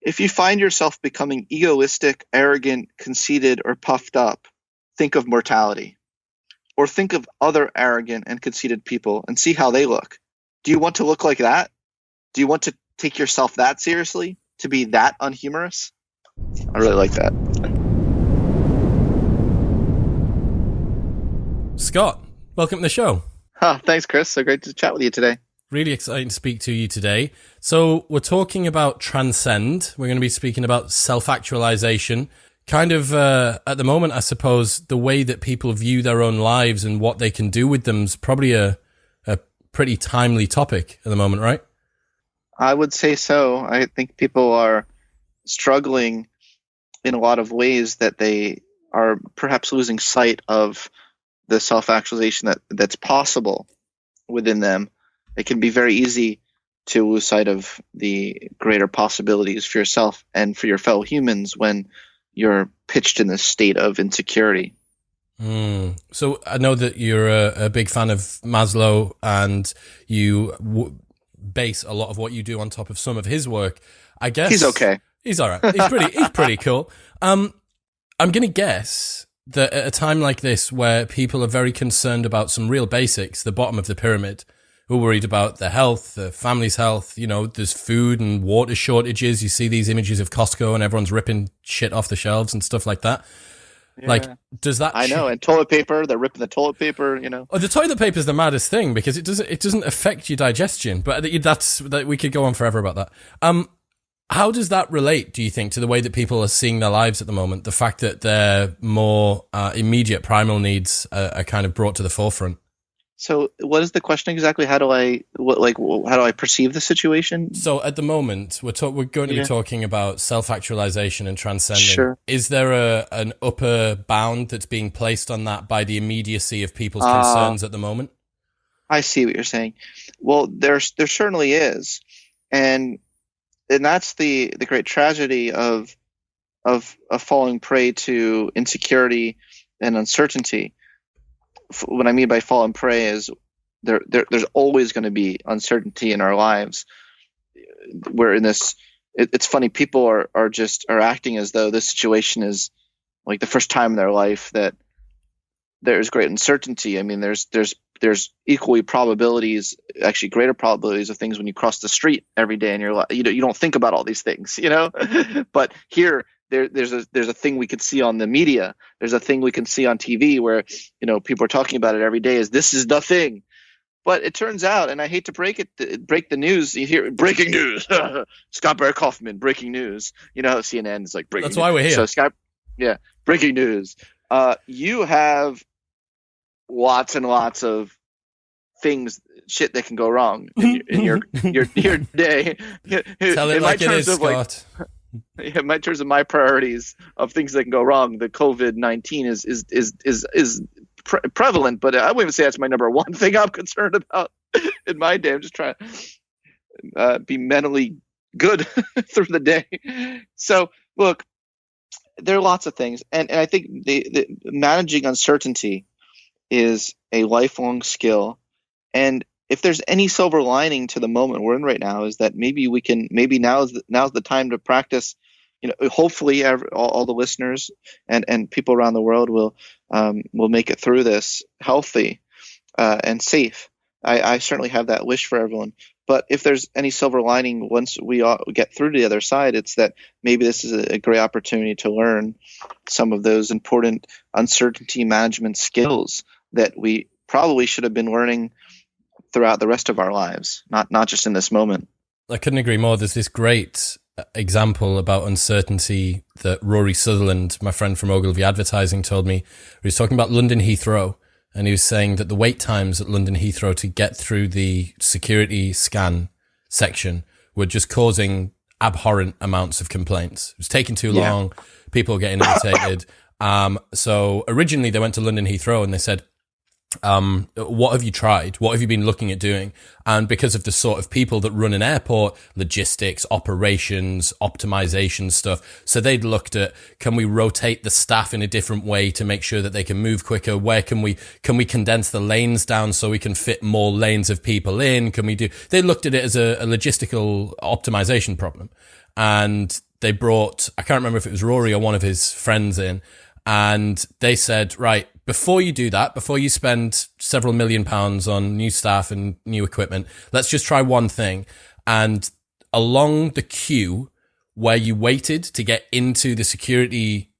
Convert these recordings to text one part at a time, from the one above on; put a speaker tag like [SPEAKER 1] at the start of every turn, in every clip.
[SPEAKER 1] If you find yourself becoming egoistic, arrogant, conceited, or puffed up, think of mortality. Or think of other arrogant and conceited people and see how they look. Do you want to look like that? Do you want to take yourself that seriously? To be that unhumorous? I really like that.
[SPEAKER 2] Scott, welcome to the show.
[SPEAKER 1] Thanks, Chris. So great to chat with you today.
[SPEAKER 2] Really exciting to speak to you today. So we're talking about Transcend. We're going to be speaking about self-actualization. Kind of, at the moment, I suppose, the way that people view their own lives and what they can do with them is probably a pretty timely topic at the moment, right?
[SPEAKER 1] I would say so. I think people are struggling in a lot of ways that they are perhaps losing sight of the self-actualization that's possible within them. It can be very easy to lose sight of the greater possibilities for yourself and for your fellow humans when you're pitched in this state of insecurity.
[SPEAKER 2] So I know that you're a big fan of Maslow, and you base a lot of what you do on top of some of his work. I guess
[SPEAKER 1] he's okay.
[SPEAKER 2] He's all right. He's pretty cool. I'm going to guess that at a time like this, where people are very concerned about some real basics, the bottom of the pyramid, we're worried about their health, the family's health. You know, there's food and water shortages. You see these images of Costco and everyone's ripping shit off the shelves and stuff like that. Yeah. Like, does that?
[SPEAKER 1] I know. And toilet paper, they're ripping the toilet paper. You know.
[SPEAKER 2] Oh, the toilet paper is the maddest thing because it doesn't affect your digestion. But that we could go on forever about that. How does that relate, do you think, to the way that people are seeing their lives at the moment? The fact that their more immediate primal needs are kind of brought to the forefront.
[SPEAKER 1] So what is the question exactly? How do I perceive the situation?
[SPEAKER 2] So at the moment, we're going to be talking about self-actualization and transcending.
[SPEAKER 1] Sure.
[SPEAKER 2] Is there an upper bound that's being placed on that by the immediacy of people's concerns at the moment?
[SPEAKER 1] I see what you're saying. Well, there certainly is. And that's the great tragedy of falling prey to insecurity and uncertainty. What I mean by fallen prey is there's always going to be uncertainty in our lives. We're in this. It's funny. People are acting as though this situation is like the first time in their life that there's great uncertainty. I mean, there's equally probabilities, actually greater probabilities of things when you cross the street every day in your life. You don't think about all these things, you know. But here. There's a thing we could see on the media. There's a thing we can see on TV where, you know, people are talking about it every day as this is the thing. But it turns out, and I hate to break the news. You hear breaking news. Scott Barry Kaufman, breaking news. You know, CNN is like breaking news.
[SPEAKER 2] That's why we're here.
[SPEAKER 1] So Scott, breaking news. You have lots and lots of shit that can go wrong in your day.
[SPEAKER 2] Tell it like it is, Scott.
[SPEAKER 1] In terms of my priorities of things that can go wrong, the COVID-19 is prevalent, but I wouldn't even say that's my number one thing I'm concerned about in my day. I'm just trying to be mentally good through the day. So, look, there are lots of things, and I think the managing uncertainty is a lifelong skill, and if there's any silver lining to the moment we're in right now, is that maybe now's the time to practice. You know, hopefully all the listeners and people around the world will make it through this healthy and safe. I certainly have that wish for everyone. But if there's any silver lining once we all get through to the other side, it's that maybe this is a great opportunity to learn some of those important uncertainty management skills that we probably should have been learning throughout the rest of our lives, not just in this moment.
[SPEAKER 2] I couldn't agree more. There's this great example about uncertainty that Rory Sutherland, my friend from Ogilvy Advertising, told me. He was talking about London Heathrow, and he was saying that the wait times at London Heathrow to get through the security scan section were just causing abhorrent amounts of complaints. It was taking too long. People were getting irritated. So originally they went to London Heathrow and they said, what have you tried? What have you been looking at doing? And because of the sort of people that run an airport, logistics, operations, optimization stuff. So they'd looked at, can we rotate the staff in a different way to make sure that they can move quicker? Where can we condense the lanes down so we can fit more lanes of people in? They looked at it as a logistical optimization problem. And they brought, I can't remember if it was Rory or one of his friends in, and they said, right, before you do that, before you spend several £1 million on new staff and new equipment, let's just try one thing. And along the queue where you waited to get into the security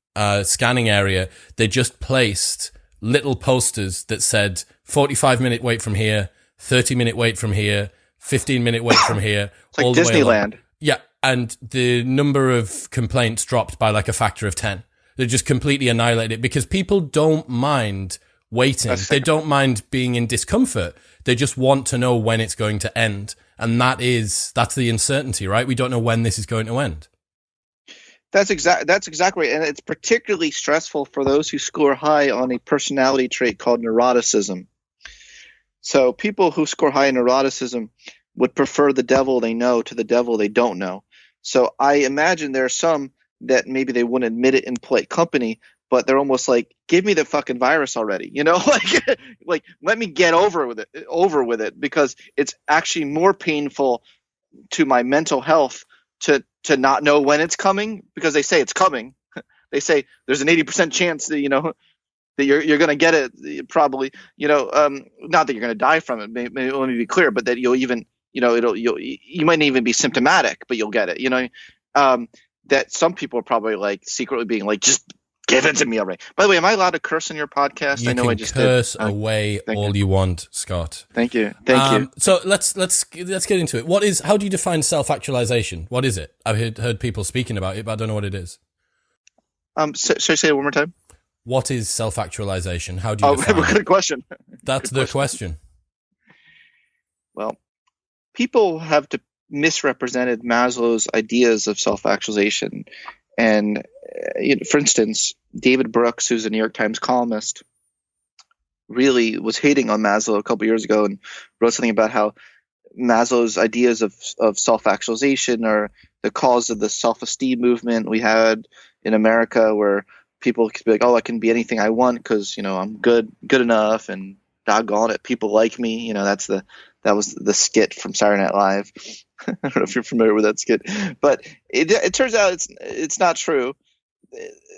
[SPEAKER 2] scanning area, they just placed little posters that said 45-minute wait from here, 30-minute wait from here, 15-minute wait from here.
[SPEAKER 1] It's like
[SPEAKER 2] all the way along.
[SPEAKER 1] Disneyland.
[SPEAKER 2] Yeah, and the number of complaints dropped by like a factor of 10. They just completely annihilated it because people don't mind waiting. They don't mind being in discomfort. They just want to know when it's going to end. And that's the uncertainty, right? We don't know when this is going to end.
[SPEAKER 1] That's exactly right. And it's particularly stressful for those who score high on a personality trait called neuroticism. So people who score high in neuroticism would prefer the devil they know to the devil they don't know. So I imagine there are some that maybe they wouldn't admit it in polite company, but they're almost like, give me the fucking virus already, like let me get over with it, because it's actually more painful to my mental health to not know when it's coming, because they say it's coming. They say there's an 80% chance that, that you're going to get it, probably, not that you're going to die from it. Let me be clear, but that you'll even, you might not even be symptomatic, but you'll get it, that some people are probably like secretly being like, just give it to me already. By the way, am I allowed to curse on your podcast? I know I just
[SPEAKER 2] curse
[SPEAKER 1] did.
[SPEAKER 2] away all you want, Scott.
[SPEAKER 1] Thank you. Thank you.
[SPEAKER 2] So let's get into it. How do you define self-actualization? What is it? I've heard people speaking about it, but I don't know what it is.
[SPEAKER 1] So say it one more time.
[SPEAKER 2] What is self-actualization? How do you define it?
[SPEAKER 1] Good question.
[SPEAKER 2] That's the question.
[SPEAKER 1] Well, people have misrepresented Maslow's ideas of self-actualization. And, for instance, David Brooks, who's a New York Times columnist, really was hating on Maslow a couple years ago and wrote something about how Maslow's ideas of self-actualization are the cause of the self-esteem movement we had in America, where people could be like, oh, I can be anything I want because, I'm good enough, and doggone it, people like me. That was the skit from Saturday Night Live. I don't know if you're familiar with that skit, but it turns out it's not true.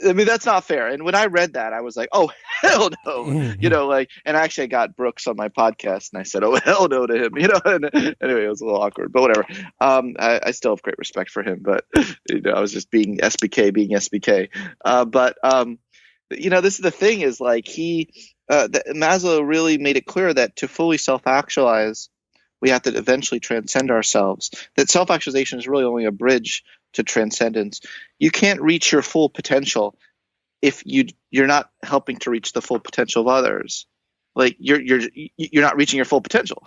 [SPEAKER 1] I mean, that's not fair. And when I read that, I was like, oh, hell no, and actually I got Brooks on my podcast and I said, oh, hell no to him, and anyway, it was a little awkward, but whatever. I still have great respect for him, but I was just being SBK. This is the thing, is like Maslow really made it clear that to fully self-actualize, we have to eventually transcend ourselves. That self-actualization is really only a bridge to transcendence. You can't reach your full potential if you're not helping to reach the full potential of others. Like you're not reaching your full potential.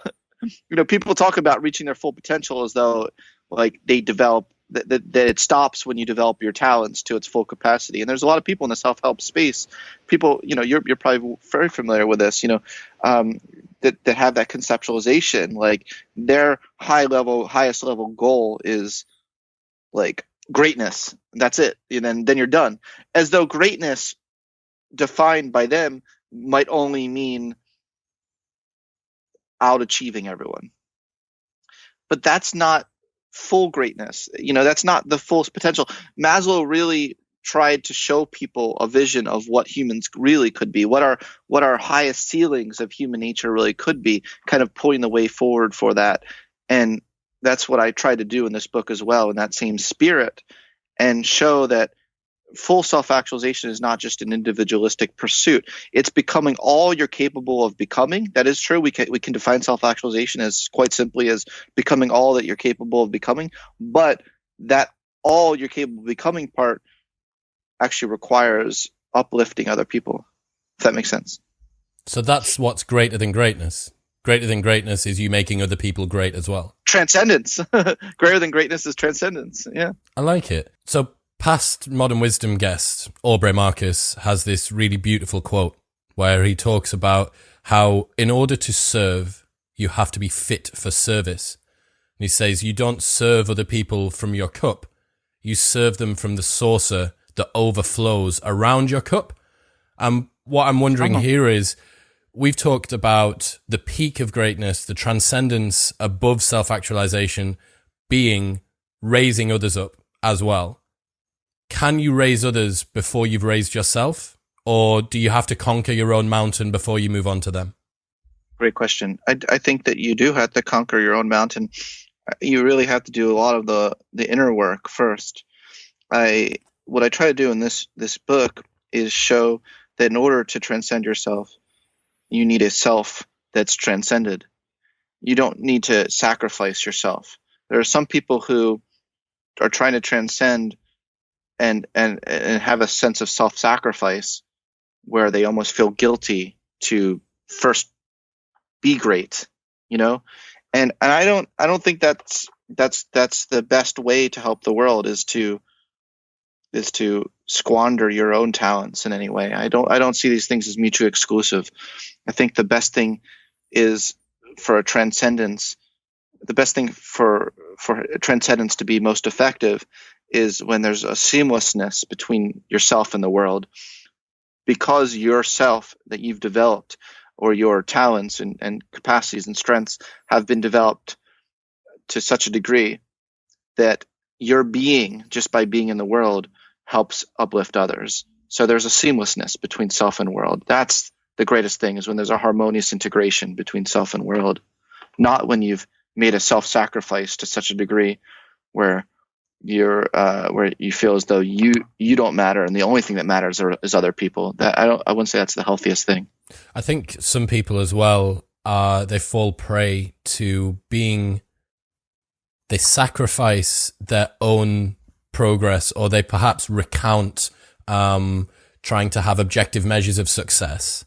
[SPEAKER 1] People talk about reaching their full potential as though like they develop that it stops when you develop your talents to its full capacity. And there's a lot of people in the self-help space. People, you're probably very familiar with this. That have that conceptualization, like their highest level goal is like greatness. That's it. And then you're done. As though greatness defined by them might only mean out achieving everyone. But that's not full greatness. That's not the full potential. Maslow really tried to show people a vision of what humans really could be, what our highest ceilings of human nature really could be, kind of pointing the way forward for that. And that's what I tried to do in this book as well, in that same spirit, and show that full self-actualization is not just an individualistic pursuit. It's becoming all you're capable of becoming. That is true. We can define self-actualization as quite simply as becoming all that you're capable of becoming, but that all you're capable of becoming part actually requires uplifting other people, if that makes sense.
[SPEAKER 2] So that's what's greater than greatness. Greater than greatness is you making other people great as well.
[SPEAKER 1] Transcendence. Greater than greatness is transcendence. Yeah.
[SPEAKER 2] I like it. So past Modern Wisdom guest, Aubrey Marcus, has this really beautiful quote where he talks about how in order to serve, you have to be fit for service. And he says, you don't serve other people from your cup. You serve them from the saucer that overflows around your cup. And what I'm wondering here is, we've talked about the peak of greatness, the transcendence above self-actualization being raising others up as well. can you raise others before you've raised yourself? Or do you have to conquer your own mountain before you move on to them?
[SPEAKER 1] Great question. I think that you do have to conquer your own mountain. You really have to do a lot of the inner work first. What I try to do in this book is show that in order to transcend yourself, you need a self that's transcended. You don't need to sacrifice yourself. There are some people who are trying to transcend and have a sense of self-sacrifice where they almost feel guilty to first be great, you know? And I don't think that's the best way to help the world is to squander your own talents in any way. I don't see these things as mutually exclusive. I think the best thing is for a transcendence. The best thing for transcendence to be most effective is when there's a seamlessness between yourself and the world, because yourself that you've developed, or your talents and capacities and strengths have been developed to such a degree that your being, just by being in the world, helps uplift others. So there's a seamlessness between self and world. That's the greatest thing, is when there's a harmonious integration between self and world, not when you've made a self-sacrifice to such a degree where where you feel as though you don't matter and the only thing that matters is other people. That I wouldn't say that's the healthiest thing.
[SPEAKER 2] I think some people as well, they fall prey to being, they sacrifice their own progress, or they perhaps recount trying to have objective measures of success.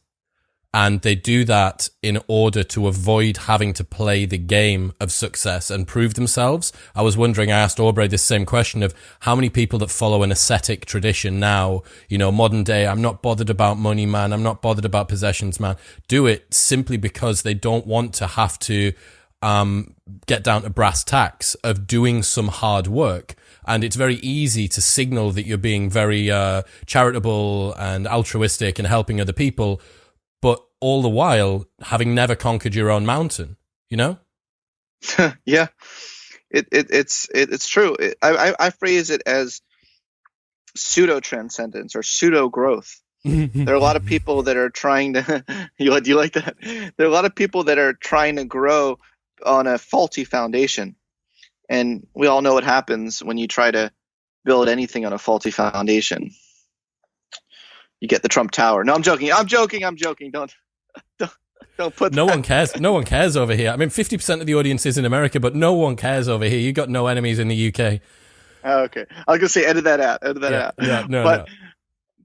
[SPEAKER 2] And they do that in order to avoid having to play the game of success and prove themselves. I was wondering, I asked Aubrey this same question of how many people that follow an ascetic tradition now, you know, modern day, I'm not bothered about money, man, I'm not bothered about possessions, man, do it simply because they don't want to have to get down to brass tacks of doing some hard work. And it's very easy to signal that you're being very charitable and altruistic and helping other people, but all the while having never conquered your own mountain, you know?
[SPEAKER 1] Yeah, it's true. I phrase it as pseudo transcendence or pseudo growth. There are a lot of people that are trying to. Do you like that? There are a lot of people that are trying to grow on a faulty foundation, and we all know what happens when you try to build anything on a faulty foundation. You get the Trump Tower. No, I'm joking. Don't put.
[SPEAKER 2] No one cares. No one cares over here. I mean, 50% of the audience is in America, but no one cares over here. You got no enemies in the UK.
[SPEAKER 1] Oh, okay, I was gonna say edit that out.
[SPEAKER 2] Yeah, no.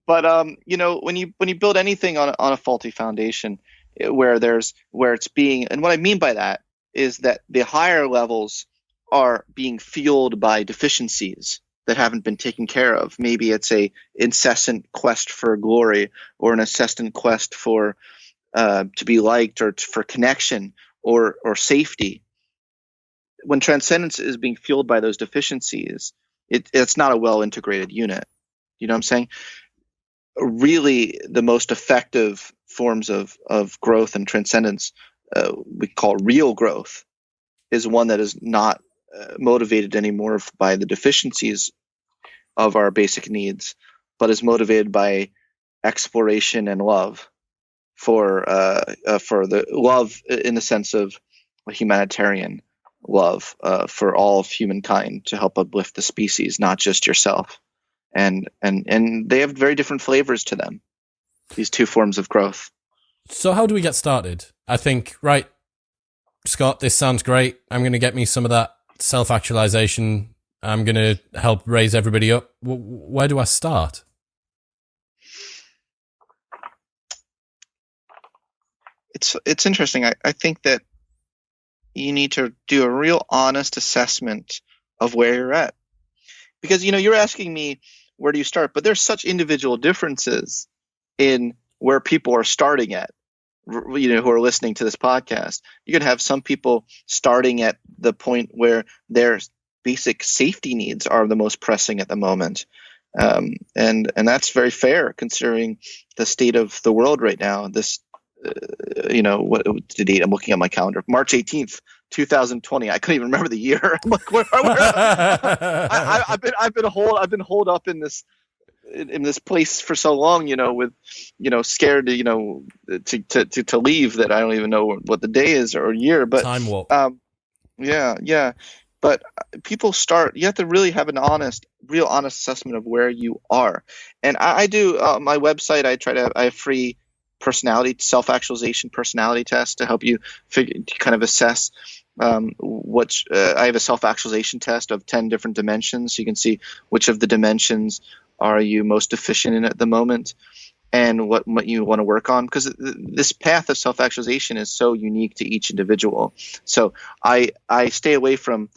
[SPEAKER 1] But you know, when you build anything on a faulty foundation, where it's being, and what I mean by that is that the higher levels are being fueled by deficiencies that haven't been taken care of. Maybe it's a incessant quest for glory, or an incessant quest for to be liked, or for connection, or safety. When transcendence is being fueled by those deficiencies, it's not a well integrated unit. You know what I'm saying? Really, the most effective forms of growth and transcendence, we call real growth, is one that is not motivated anymore by the deficiencies of our basic needs, but is motivated by exploration and love for the love in the sense of a humanitarian love for all of humankind, to help uplift the species, not just yourself. And they have very different flavors to them, these two forms of growth.
[SPEAKER 2] So how do we get started? I think, right, Scott, this sounds great. I'm going to get me some of that self-actualization. I'm going to help raise everybody up. Where do I start?
[SPEAKER 1] It's interesting. I think that you need to do a real honest assessment of where you're at. Because, you know, you're asking me, where do you start? But there's such individual differences in where people are starting at, you know, who are listening to this podcast. You can have some people starting at the point where their basic safety needs are the most pressing at the moment. And that's very fair, considering the state of the world right now. This, you know, what the date? I'm looking at my calendar. March 18th, 2020. I couldn't even remember the year. I'm like, I've been holed up in this place for so long, with, scared to leave, that I don't even know what the day is or year. But
[SPEAKER 2] time warp.
[SPEAKER 1] Yeah. But you have to really have real honest assessment of where you are. And I do, my website, I have free self-actualization personality test to help you kind of assess I have a self-actualization test of 10 different dimensions. So you can see which of the dimensions are you most deficient in at the moment, and what you want to work on, because this path of self-actualization is so unique to each individual. So I stay away from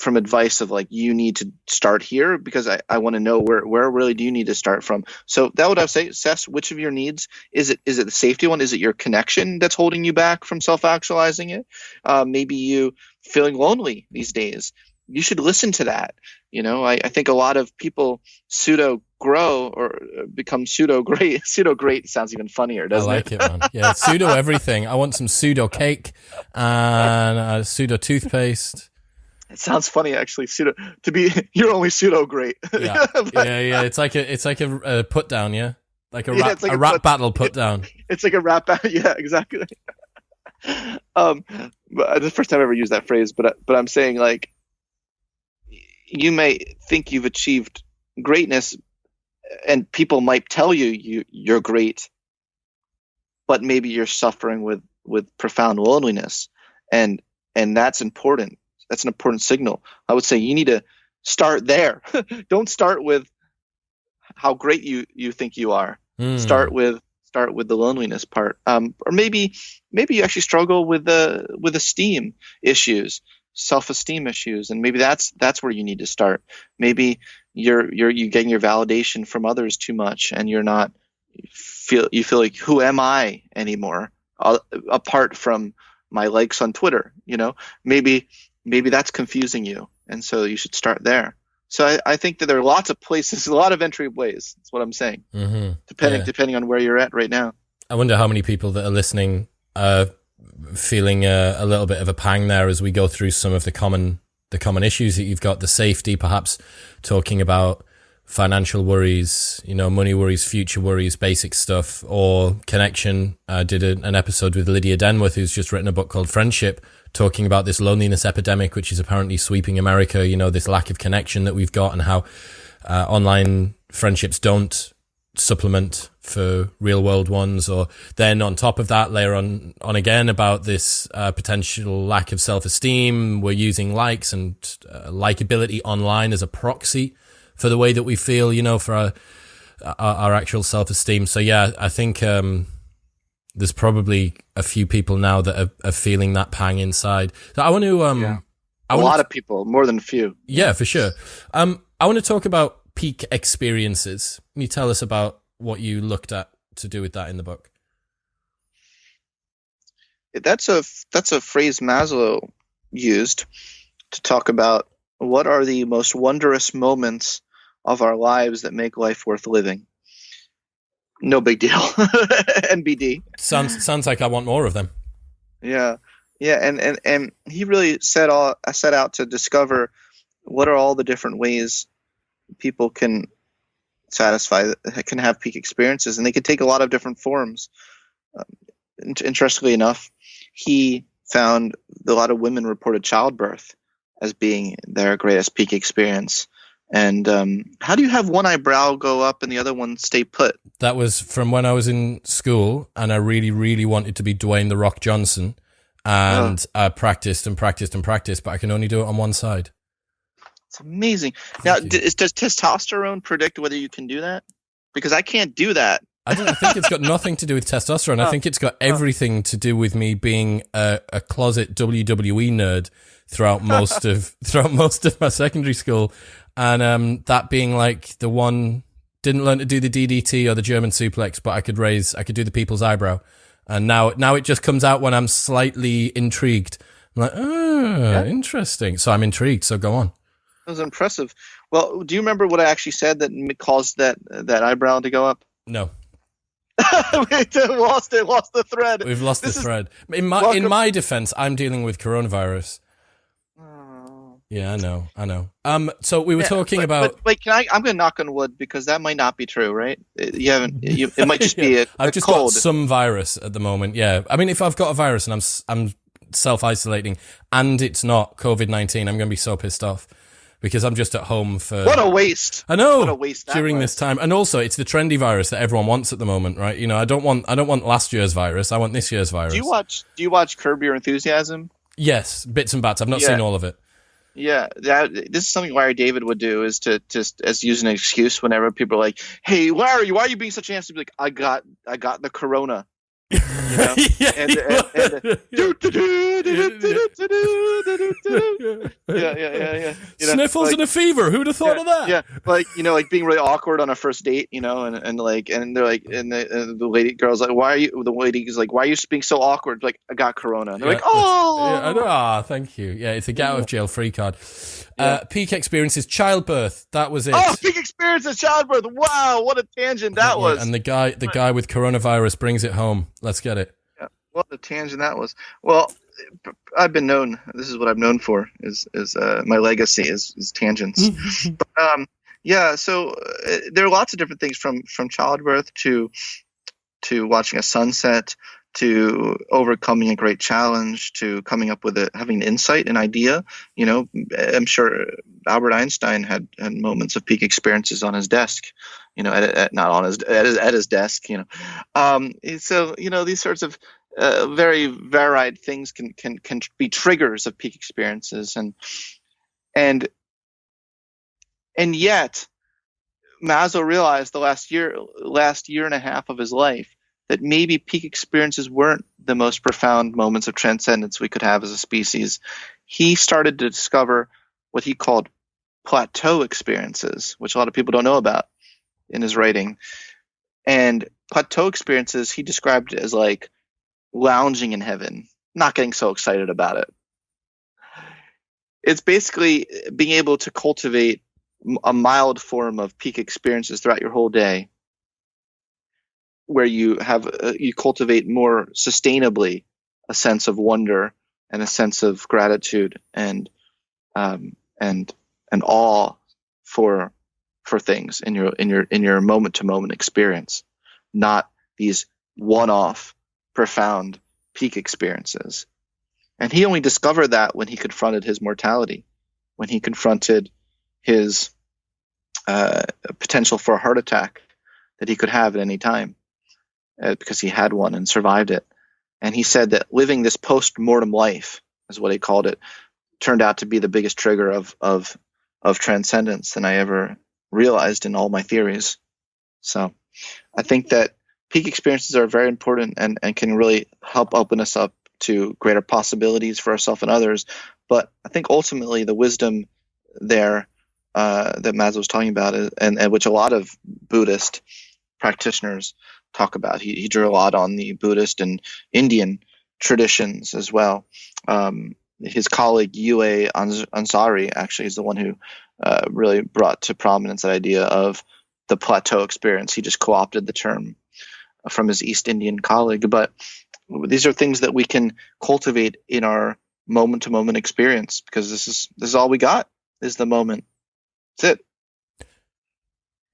[SPEAKER 1] advice of like, you need to start here, because I want to know where really do you need to start from. So that would I say, assess which of your needs is it the safety one? Is it your connection that's holding you back from self-actualizing it? Maybe you feeling lonely these days. You should listen to that. I think a lot of people pseudo grow or become pseudo great. Pseudo great sounds even funnier, doesn't it?
[SPEAKER 2] I like it, man. Yeah, pseudo everything. I want some pseudo cake and pseudo toothpaste.
[SPEAKER 1] It sounds funny, actually. You're only pseudo great.
[SPEAKER 2] Yeah, yeah. It's like a put down, yeah, like a rap battle put down.
[SPEAKER 1] It's like a rap battle. Yeah, exactly. But the first time I ever used that phrase, but I'm saying, like, you may think you've achieved greatness, and people might tell you're great, but maybe you're suffering with profound loneliness, and that's important. That's an important signal. I would say you need to start there. Don't start with how great you think you are. Start with the loneliness part. Or maybe you actually struggle with esteem issues, self-esteem issues, and maybe that's where you need to start. Maybe you're getting your validation from others too much, and you feel like, who am I anymore apart from my likes on Twitter? Maybe that's confusing you, and so you should start there. So I think that there are lots of places, a lot of entry ways. That's what I'm saying. Mm-hmm. Depending on where you're at right now.
[SPEAKER 2] I wonder how many people that are listening are feeling a little bit of a pang there as we go through some of the common issues that you've got. The safety, perhaps talking about financial worries, money worries, future worries, basic stuff, or connection. I did an episode with Lydia Denworth, who's just written a book called Friendship, talking about this loneliness epidemic, which is apparently sweeping America, this lack of connection that we've got, and how online friendships don't supplement for real world ones. Or then on top of that, layer on again about this potential lack of self-esteem. We're using likes and likability online as a proxy for the way that we feel, for our actual self-esteem. So yeah, I think there's probably a few people now that are feeling that pang inside. So I want to
[SPEAKER 1] a lot of people, more than a few.
[SPEAKER 2] Yeah, for sure. I want to talk about peak experiences. Can you tell us about what you looked at to do with that in the book?
[SPEAKER 1] That's a phrase Maslow used to talk about what are the most wondrous moments of our lives that make life worth living. No big deal. NBD.
[SPEAKER 2] Sounds like I want more of them.
[SPEAKER 1] Yeah, and he really set out to discover what are all the different ways people can can have peak experiences, and they could take a lot of different forms. Interestingly enough, he found a lot of women reported childbirth as being their greatest peak experience. And how do you have one eyebrow go up and the other one stay put?
[SPEAKER 2] That was from when I was in school, and I really, really wanted to be Dwayne "The Rock" Johnson, and I practiced, but I can only do it on one side.
[SPEAKER 1] It's amazing. Now, does testosterone predict whether you can do that? Because I can't do that.
[SPEAKER 2] I think it's got nothing to do with testosterone. I think it's got everything to do with me being a closet WWE nerd throughout most of my secondary school. And that being like the one, didn't learn to do the DDT or the German suplex, but I could do the people's eyebrow. And now it just comes out when I'm slightly intrigued. I'm like, interesting. So I'm intrigued. So go on.
[SPEAKER 1] That was impressive. Well, do you remember what I actually said that caused that eyebrow to go up?
[SPEAKER 2] No.
[SPEAKER 1] Lost the thread.
[SPEAKER 2] We've lost the thread. In my defense, I'm dealing with coronavirus. Yeah, I know. So we were talking about.
[SPEAKER 1] But wait, I'm going to knock on wood because that might not be true, right? It might just be
[SPEAKER 2] I've just
[SPEAKER 1] cold.
[SPEAKER 2] got some virus at the moment. Yeah, I mean, if I've got a virus and I'm self-isolating and it's not COVID-19, I'm going to be so pissed off because I'm just at home for.
[SPEAKER 1] What a waste!
[SPEAKER 2] I know.
[SPEAKER 1] What a waste
[SPEAKER 2] during this time, and also it's the trendy virus that everyone wants at the moment, right? You know, I don't want last year's virus. I want this year's virus.
[SPEAKER 1] Do you watch Curb Your Enthusiasm?
[SPEAKER 2] Yes, bits and bats. I've not seen all of it.
[SPEAKER 1] Yeah, this is something Larry David would do, is to just as use an excuse whenever people are like, "Hey, Larry, why are you being such an ass?" To be like, "I got the corona." You know? Yeah. You know,
[SPEAKER 2] sniffles
[SPEAKER 1] like,
[SPEAKER 2] and a fever. Who'd have thought of that?
[SPEAKER 1] Yeah, like like being really awkward on a first date, and they're like, and the lady girl's like, "Why are you?" The lady's like, "Why are you being so awkward?" Like, "I got corona." And they're like, "Oh,
[SPEAKER 2] I know. Thank you." Yeah, it's a get out of jail free card. Peak experiences, childbirth. That was it.
[SPEAKER 1] Oh, peak experiences, childbirth. Wow, what a tangent that was.
[SPEAKER 2] And the guy with coronavirus brings it home. Let's get it.
[SPEAKER 1] Yeah, what a tangent that was. Well, I've been known. This is what I'm known for. Is my legacy is tangents. But, so there are lots of different things from childbirth to watching a sunset, to overcoming a great challenge, to coming up with having an insight, an idea. You know, I'm sure Albert Einstein had moments of peak experiences on his desk. You know, at his desk. You know, so you know, these sorts of very varied things can be triggers of peak experiences, and yet Maslow realized the last year and a half of his life that maybe peak experiences weren't the most profound moments of transcendence we could have as a species. He started to discover what he called plateau experiences, which a lot of people don't know about in his writing. And plateau experiences he described as like lounging in heaven, not getting so excited about it. It's basically being able to cultivate a mild form of peak experiences throughout your whole day, where you cultivate more sustainably a sense of wonder and a sense of gratitude and awe for things in your moment to moment experience, not these one-off profound peak experiences. And he only discovered that when he confronted his mortality, when he confronted his potential for a heart attack that he could have at any time, because he had one and survived it. And he said that living this post-mortem life, is what he called it, turned out to be the biggest trigger of transcendence than I ever realized in all my theories. So I think that peak experiences are very important and can really help open us up to greater possibilities for ourselves and others. But I think ultimately the wisdom there that Maslow was talking about, and which a lot of Buddhist practitioners talk about. He drew a lot on the Buddhist and Indian traditions as well. His colleague Yue Ansari actually is the one who really brought to prominence that idea of the plateau experience. He just co-opted the term from his East Indian colleague. But these are things that we can cultivate in our moment-to-moment experience, because this is all we got, is the moment. That's it.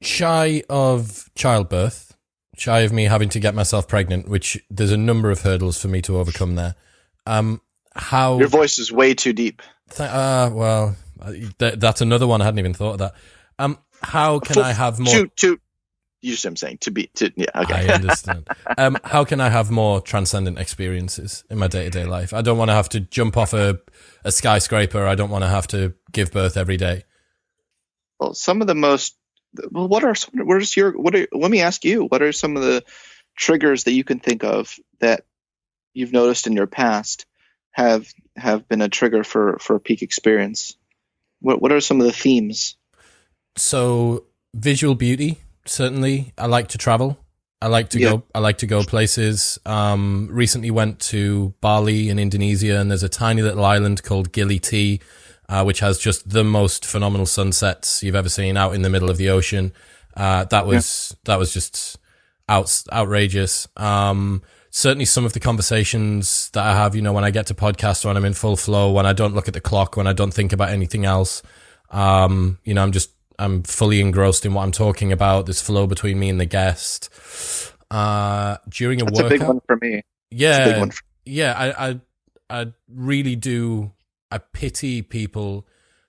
[SPEAKER 2] Shy of childbirth, shy of me having to get myself pregnant, which there's a number of hurdles for me to overcome there. How
[SPEAKER 1] your voice is way too deep.
[SPEAKER 2] Well, that's another one. I hadn't even thought of that. How can I have more?
[SPEAKER 1] You just I'm saying yeah. Okay,
[SPEAKER 2] I understand. How can I have more transcendent experiences in my day-to-day life? I don't want to have to jump off a skyscraper. I don't want to have to give birth every day.
[SPEAKER 1] Well, let me ask you, what are some of the triggers that you can think of that you've noticed in your past have been a trigger for a peak experience? What are some of the themes?
[SPEAKER 2] So visual beauty, certainly. I like to travel. I like to go places. Recently went to Bali in Indonesia, and there's a tiny little island called Gili T, which has just the most phenomenal sunsets you've ever seen out in the middle of the ocean. That was just outrageous. Certainly some of the conversations that I have, when I get to podcast, when I'm in full flow, when I don't look at the clock, when I don't think about anything else, I'm fully engrossed in what I'm talking about. There's flow between me and the guest. During a
[SPEAKER 1] That's
[SPEAKER 2] workout.
[SPEAKER 1] a big one for me.
[SPEAKER 2] Yeah. I really do. I pity people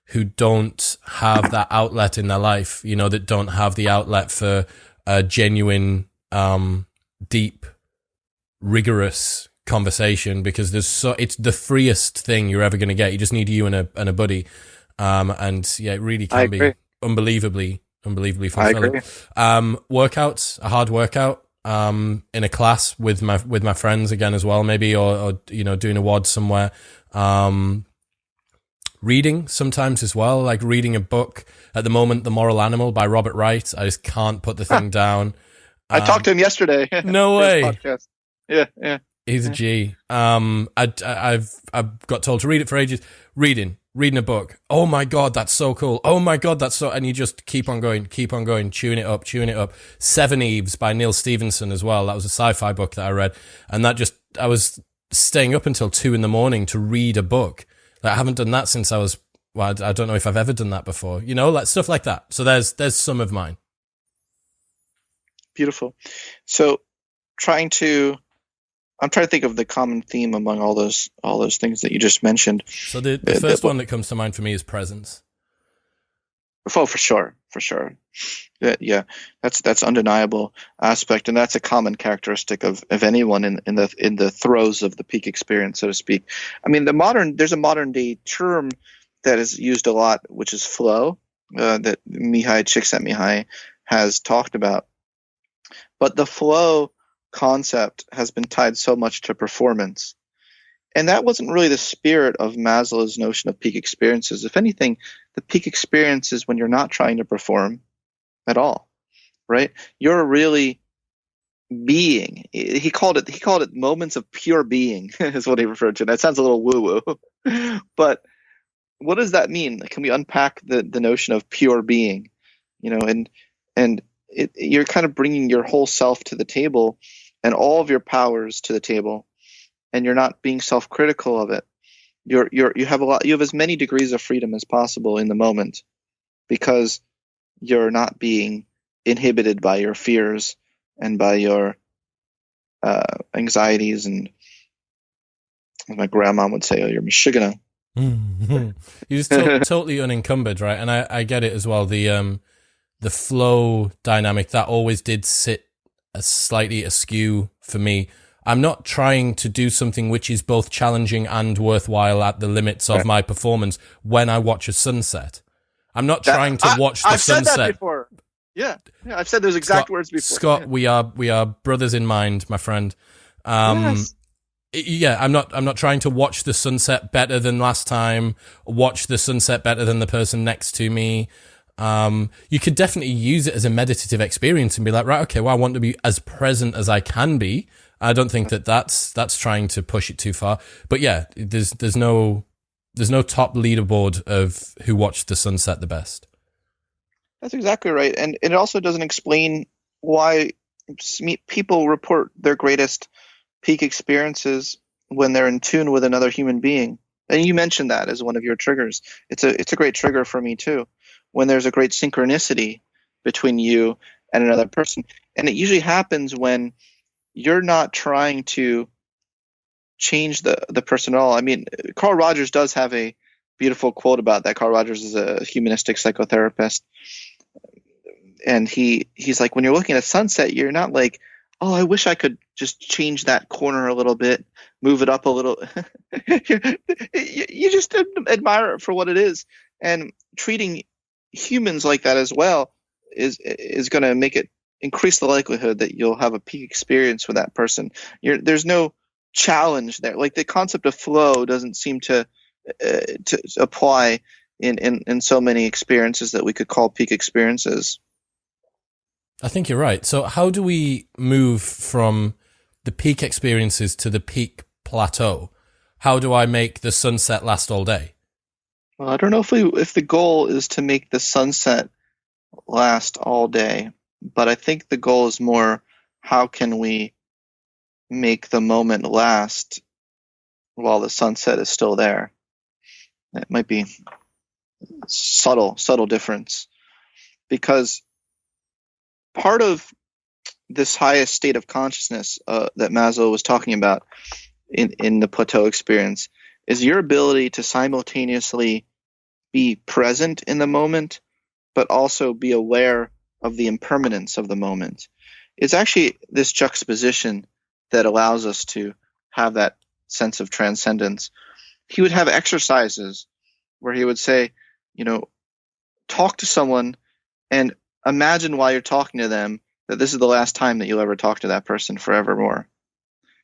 [SPEAKER 2] who don't have that outlet in their life, that don't have the outlet for a genuine, deep, rigorous conversation, because it's the freest thing you're ever going to get. You just need you and a buddy. It really can be unbelieving fulfilling. Workouts, a hard workout, in a class with my friends again as well, maybe, or doing a WOD somewhere. Reading sometimes as well, like reading a book. At the moment, The Moral Animal by Robert Wright. I just can't put the thing down.
[SPEAKER 1] I talked to him yesterday.
[SPEAKER 2] No way.
[SPEAKER 1] Yeah.
[SPEAKER 2] He's a G. I've got told to read it for ages. Reading a book. Oh my God, that's so cool. Oh my God, that's so, and you just keep on going, chewing it up. Seven Eves by Neil Stevenson as well. That was a sci-fi book that I read. And I was staying up until 2 a.m. to read a book. Like, I haven't done that since I don't know if I've ever done that before, like stuff like that. So there's some of mine.
[SPEAKER 1] Beautiful. So I'm trying to think of the common theme among all those things that you just mentioned.
[SPEAKER 2] So the first one that comes to mind for me is presence.
[SPEAKER 1] Oh, for sure. Yeah, that's undeniable aspect, and that's a common characteristic of anyone in the throes of the peak experience, so to speak. I mean, there's a modern day term that is used a lot, which is flow, that Csikszentmihalyi has talked about. But the flow concept has been tied so much to performance. And that wasn't really the spirit of Maslow's notion of peak experiences. If anything, the peak experience is when you're not trying to perform at all, right? You're really being. He called it moments of pure being, is what he referred to. That sounds a little woo-woo. But what does that mean? Can we unpack the notion of pure being? You're kind of bringing your whole self to the table and all of your powers to the table, and you're not being self-critical of it. You have as many degrees of freedom as possible in the moment, because you're not being inhibited by your fears and by your anxieties, and as my grandma would say, your mishigana.
[SPEAKER 2] You're just totally unencumbered, right? And I get it as well. The flow dynamic, that always did sit slightly askew for me. I'm not trying to do something which is both challenging and worthwhile at the limits of my performance when I watch a sunset. I'm not trying to watch the sunset.
[SPEAKER 1] I've said that before. Yeah, I've said those exact words before.
[SPEAKER 2] Scott, yeah. we are brothers in mind, my friend.
[SPEAKER 1] Yes.
[SPEAKER 2] Yeah, I'm not trying to watch the sunset better than last time, watch the sunset better than the person next to me. You could definitely use it as a meditative experience and be like, right, okay, well, I want to be as present as I can be. I don't think that's trying to push it too far. But yeah, there's no top leaderboard of who watched the sunset the best.
[SPEAKER 1] That's exactly right. And it also doesn't explain why people report their greatest peak experiences when they're in tune with another human being. And you mentioned that as one of your triggers. It's a great trigger for me too, when there's a great synchronicity between you and another person. And it usually happens when you're not trying to change the person at all. I mean, Carl Rogers does have a beautiful quote about that. Carl Rogers is a humanistic psychotherapist. And he's like, when you're looking at a sunset, you're not like, oh, I wish I could just change that corner a little bit, move it up a little. You just admire it for what it is. And treating humans like that as well is going to make it increase the likelihood that you'll have a peak experience with that person. There's no challenge there. Like, the concept of flow doesn't seem to apply in so many experiences that we could call peak experiences.
[SPEAKER 2] I think you're right. So how do we move from the peak experiences to the peak plateau? How do I make the sunset last all day?
[SPEAKER 1] Well, I don't know if the goal is to make the sunset last all day, but I think the goal is more, how can we make the moment last while the sunset is still there? It might be subtle difference, because part of this highest state of consciousness that Maslow was talking about in the plateau experience is your ability to simultaneously be present in the moment, but also be aware of the impermanence of the moment. It's actually this juxtaposition that allows us to have that sense of transcendence. He would have exercises where he would say, talk to someone and imagine while you're talking to them that this is the last time that you'll ever talk to that person forevermore.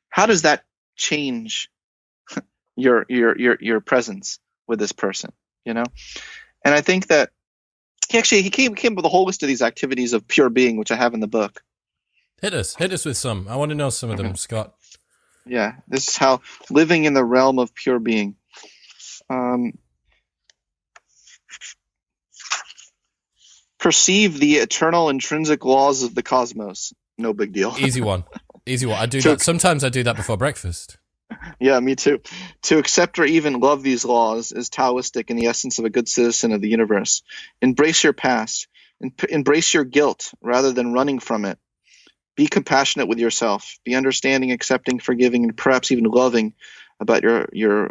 [SPEAKER 1] How does that change your presence with this person? And I think that he came up with a whole list of these activities of pure being, which I have in the book.
[SPEAKER 2] Hit us with some. I want to know some of them, Scott.
[SPEAKER 1] Yeah, this is how living in the realm of pure being. Perceive the eternal intrinsic laws of the cosmos. No big deal.
[SPEAKER 2] Easy one. I do that. Sometimes I do that before breakfast.
[SPEAKER 1] Yeah, me too. To accept or even love these laws is Taoistic in the essence of a good citizen of the universe. Embrace your past. Embrace your guilt rather than running from it. Be compassionate with yourself. Be understanding, accepting, forgiving, and perhaps even loving about your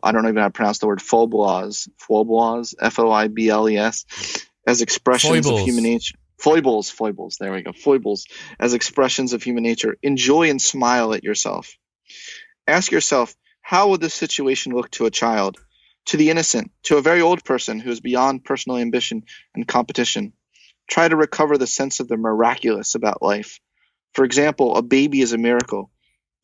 [SPEAKER 1] I don't even know how to pronounce the word foibles, Foibles, as expressions of human nature. Foibles, there we go. Foibles as expressions of human nature. Enjoy and smile at yourself. Ask yourself, how would this situation look to a child, to the innocent, to a very old person who is beyond personal ambition and competition? Try to recover the sense of the miraculous about life. For example, a baby is a miracle.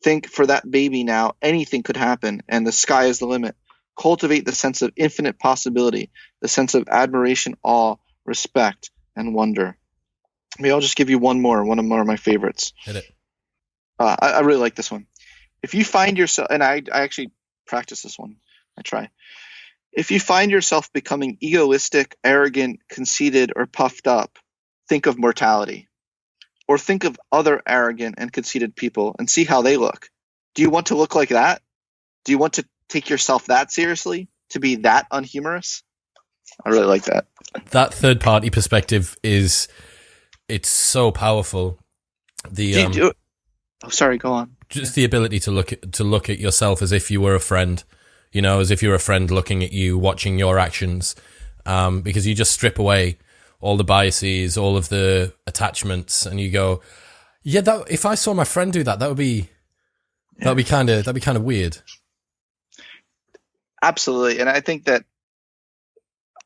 [SPEAKER 1] Think for that baby now, anything could happen, and the sky is the limit. Cultivate the sense of infinite possibility, the sense of admiration, awe, respect, and wonder. Maybe I'll just give you one more of my favorites.
[SPEAKER 2] Hit it.
[SPEAKER 1] I really like this one. If you find yourself, and I actually practice this one, I try. If you find yourself becoming egoistic, arrogant, conceited, or puffed up, think of mortality. Or think of other arrogant and conceited people and see how they look. Do you want to look like that? Do you want to take yourself that seriously? To be that unhumorous? I really like that.
[SPEAKER 2] That third party perspective it's so powerful.
[SPEAKER 1] Sorry, go on.
[SPEAKER 2] Just the ability to look at yourself as if you were a friend, as if you're a friend looking at you, watching your actions, because you just strip away all the biases, all of the attachments, and you go, yeah, that if I saw my friend do that, that'd be kind of weird.
[SPEAKER 1] Absolutely, and I think that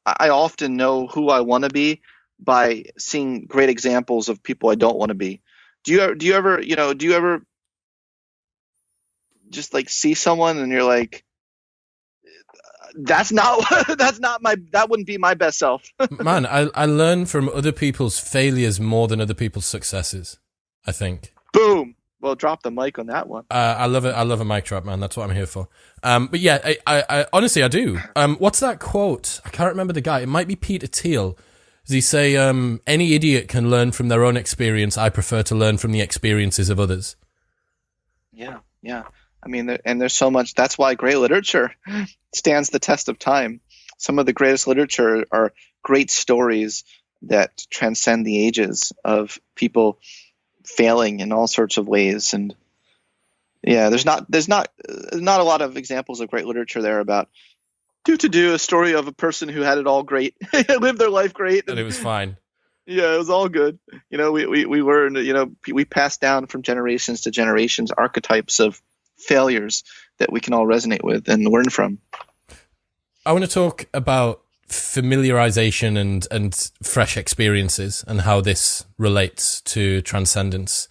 [SPEAKER 1] I often know who I want to be by seeing great examples of people I don't want to be. Do you ever just like see someone and you're like, that wouldn't be my best self.
[SPEAKER 2] Man, I learn from other people's failures more than other people's successes, I think.
[SPEAKER 1] Boom. Well, drop the mic on that one.
[SPEAKER 2] I love it. I love a mic drop, man. That's what I'm here for. But yeah, I honestly, I do. What's that quote? I can't remember the guy. It might be Peter Thiel. Does he say, any idiot can learn from their own experience. I prefer to learn from the experiences of others.
[SPEAKER 1] Yeah. I mean, there's so much. That's why great literature stands the test of time. Some of the greatest literature are great stories that transcend the ages of people failing in all sorts of ways. And yeah, there's not a lot of examples of great literature there about a story of a person who had it all great, lived their life great,
[SPEAKER 2] and it was fine.
[SPEAKER 1] Yeah, it was all good. We passed down from generations to generations archetypes of failures that we can all resonate with and learn from.
[SPEAKER 2] I want to talk about familiarization and fresh experiences and how this relates to transcendence.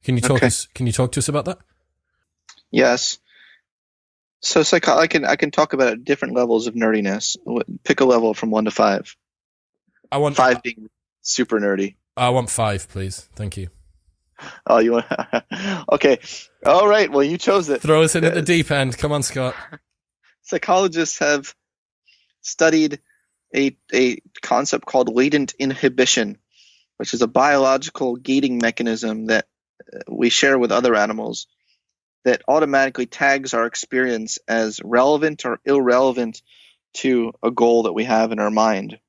[SPEAKER 2] Can you talk to us about that? Yes.
[SPEAKER 1] So I can talk about different levels of nerdiness. Pick a level from 1 to 5.
[SPEAKER 2] I want
[SPEAKER 1] 5 being super nerdy.
[SPEAKER 2] I want 5, please. Thank you.
[SPEAKER 1] Oh, you want? Okay. All right. Well, you chose it.
[SPEAKER 2] Throw us in at the deep end. Come on, Scott.
[SPEAKER 1] Psychologists have studied a concept called latent inhibition, which is a biological gating mechanism that we share with other animals that automatically tags our experience as relevant or irrelevant to a goal that we have in our mind.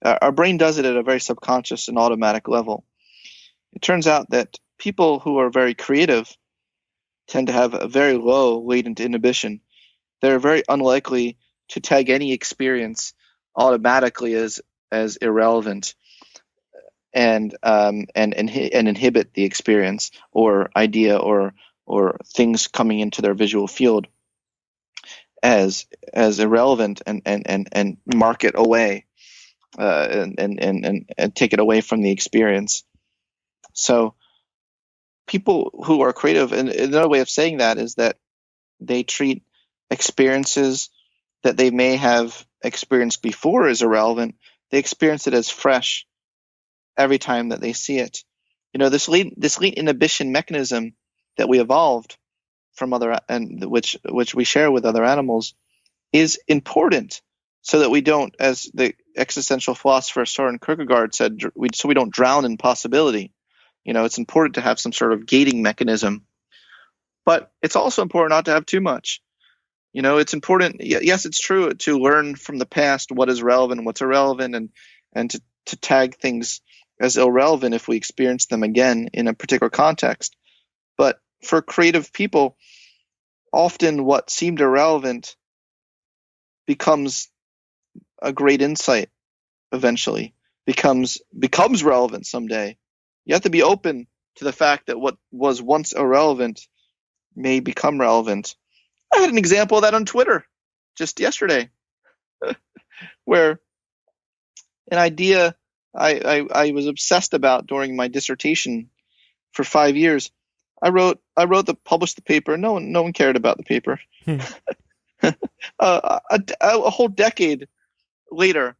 [SPEAKER 1] Our brain does it at a very subconscious and automatic level. It turns out that people who are very creative tend to have a very low latent inhibition. They're very unlikely to tag any experience automatically as irrelevant and inhibit the experience or idea or things coming into their visual field as irrelevant and mark it away and take it away from the experience. So people who are creative, and another way of saying that is that they treat experiences that they may have experienced before as irrelevant. They experience it as fresh every time that they see it. This latent inhibition mechanism that we evolved from other, and which we share with other animals, is important so that we don't, as the existential philosopher Soren Kierkegaard said, so we don't drown in possibility. It's important to have some sort of gating mechanism, but it's also important not to have too much. It's important. Yes, it's true to learn from the past what is relevant and what's irrelevant, and to tag things as irrelevant if we experience them again in a particular context. But for creative people, often what seemed irrelevant becomes a great insight eventually, becomes relevant someday. You have to be open to the fact that what was once irrelevant may become relevant. I had an example of that on Twitter just yesterday, where an idea I was obsessed about during my dissertation for 5 years. Published the paper. No one cared about the paper. A whole decade later,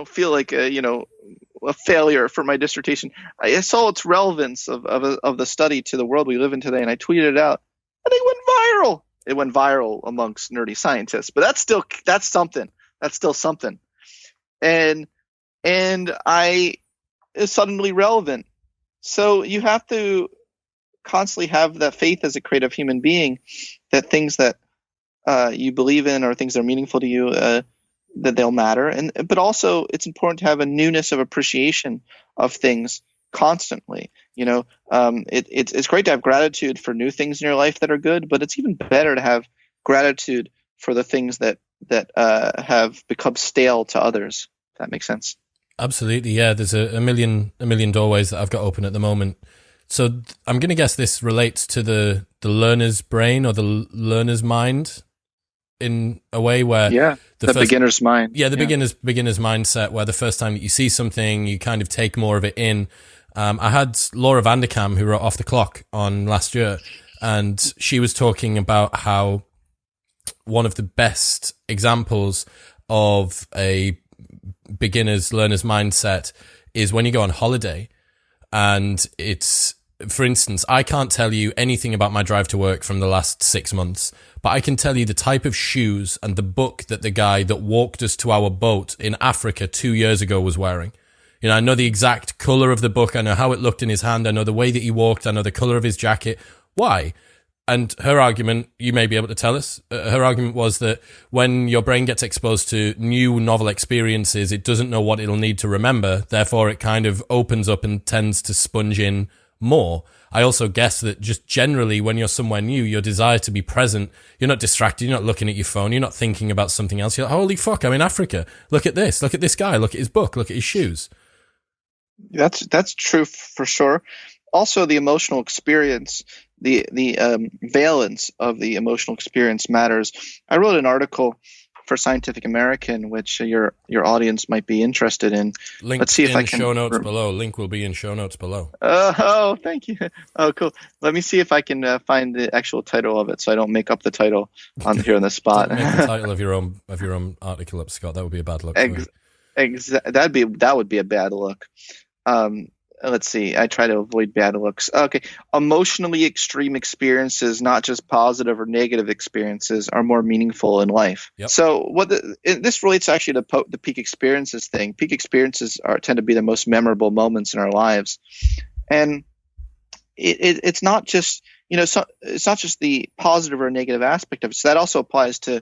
[SPEAKER 1] feel like a failure for my dissertation. I saw its relevance of the study to the world we live in today, and I tweeted it out, and it went viral. It went viral amongst nerdy scientists, but that's still something. That's still something. And it's suddenly relevant. So you have to constantly have that faith as a creative human being that things that you believe in or things that are meaningful to you, that they'll matter. But also it's important to have a newness of appreciation of things constantly. It's great to have gratitude for new things in your life that are good, but it's even better to have gratitude for the things that have become stale to others. If that makes sense.
[SPEAKER 2] Absolutely, yeah. There's a million doorways that I've got open at the moment. So I'm going to guess this relates to the learner's brain or the learner's mind in a way where
[SPEAKER 1] the beginner's mind.
[SPEAKER 2] Yeah, the beginner's mindset, where the first time that you see something, you kind of take more of it in. I had Laura Vanderkam, who wrote Off the Clock, on last year, and she was talking about how one of the best examples of a beginner's learner's mindset is when you go on holiday. And it's, for instance, I can't tell you anything about my drive to work from the last 6 months, but I can tell you the type of shoes and the book that the guy that walked us to our boat in Africa 2 years ago was wearing. I know the exact color of the book. I know how it looked in his hand. I know the way that he walked. I know the color of his jacket. Why? And her argument, you may be able to tell us, her argument was that when your brain gets exposed to new novel experiences, it doesn't know what it'll need to remember. Therefore, it kind of opens up and tends to sponge in more. I also guess that just generally when you're somewhere new, your desire to be present, you're not distracted, you're not looking at your phone, you're not thinking about something else. You're like, holy fuck, I'm in Africa. Look at this guy, look at his book, look at his shoes.
[SPEAKER 1] That's true for sure. Also, the emotional experience, the valence of the emotional experience matters. I wrote an article for Scientific American, which your audience might be interested in.
[SPEAKER 2] Let's see if I can. Show notes below. Link will be in show notes below.
[SPEAKER 1] Oh, thank you. Oh, cool. Let me see if I can find the actual title of it, so I don't make up the title here on the spot.
[SPEAKER 2] Don't make the title of your own article up, Scott. That would be a bad look.
[SPEAKER 1] That would be a bad look. Let's see. I try to avoid bad looks. Okay. Emotionally extreme experiences, not just positive or negative experiences, are more meaningful in life.
[SPEAKER 2] Yep.
[SPEAKER 1] So this relates actually to the peak experiences thing. Peak experiences tend to be the most memorable moments in our lives. And it's not just, it's not just the positive or negative aspect of it. So that also applies to